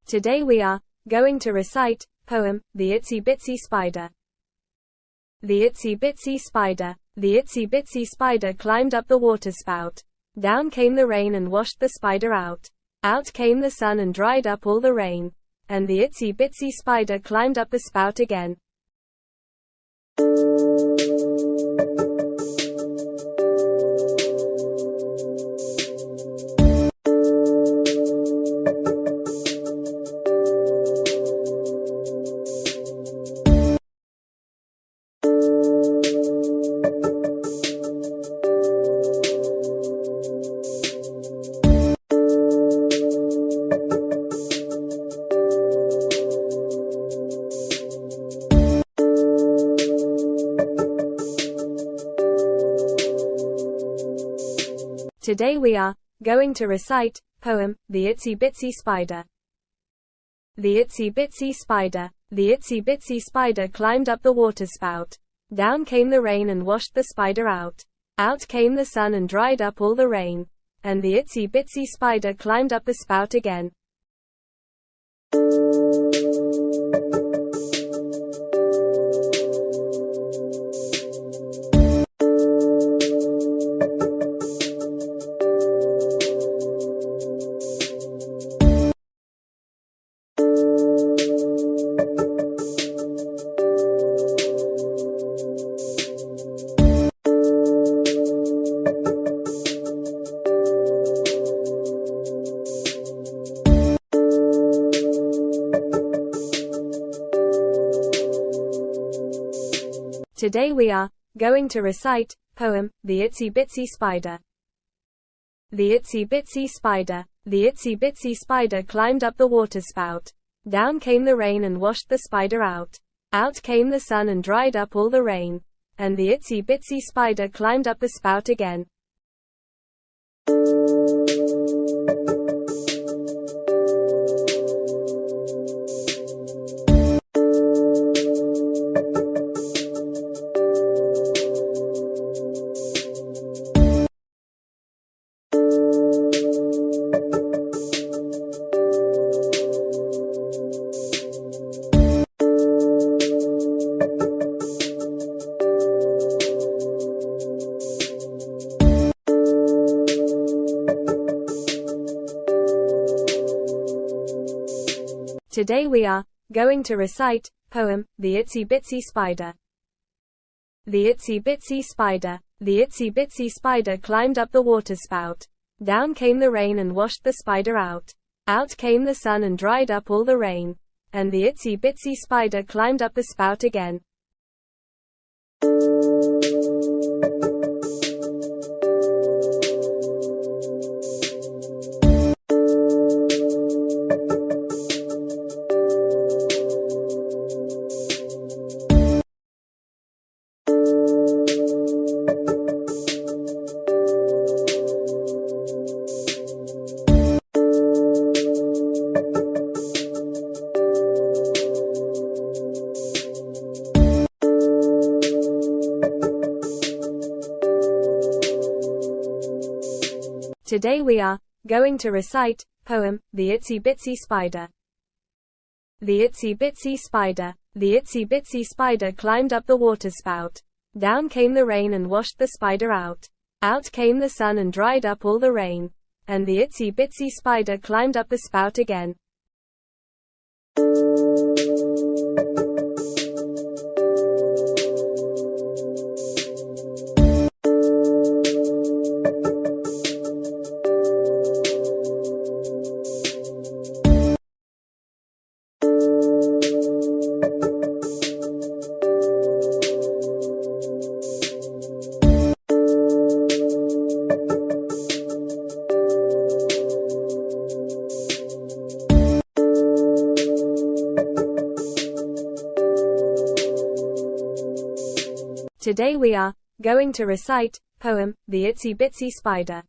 Today we are going to recite poem, The Itsy Bitsy Spider. The itsy bitsy spider, the itsy bitsy spider climbed up the water spout. Down came the rain and washed the spider out. Out came the sun and dried up all the rain. And the itsy bitsy spider climbed up the spout again. Today we are going to recite poem, The Itsy Bitsy Spider. The itsy bitsy spider, the itsy bitsy spider climbed up the water spout. Down came the rain and washed the spider out. Out came the sun and dried up all the rain. And the itsy bitsy spider climbed up the spout again. Today we are going to recite poem, The Itsy Bitsy Spider. The itsy bitsy spider, the itsy bitsy spider climbed up the water spout. Down came the rain and washed the spider out. Out came the sun and dried up all the rain. And the itsy bitsy spider climbed up the spout again. Today we are going to recite poem, The Itsy Bitsy Spider. The itsy bitsy spider, the itsy bitsy spider climbed up the water spout. Down came the rain and washed the spider out. Out came the sun and dried up all the rain. And the itsy bitsy spider climbed up the spout again. Today we are going to recite poem, The Itsy Bitsy Spider. The itsy bitsy spider, the itsy bitsy spider climbed up the water spout. Down came the rain and washed the spider out. Out came the sun and dried up all the rain. And the itsy bitsy spider climbed up the spout again. Today we are going to recite poem, The Itsy Bitsy Spider.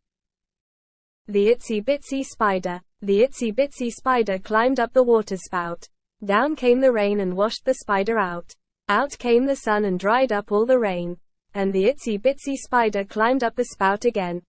The itsy bitsy spider. The itsy bitsy spider climbed up the waterspout. Down came the rain and washed the spider out. Out came the sun and dried up all the rain. And the itsy bitsy spider climbed up the spout again.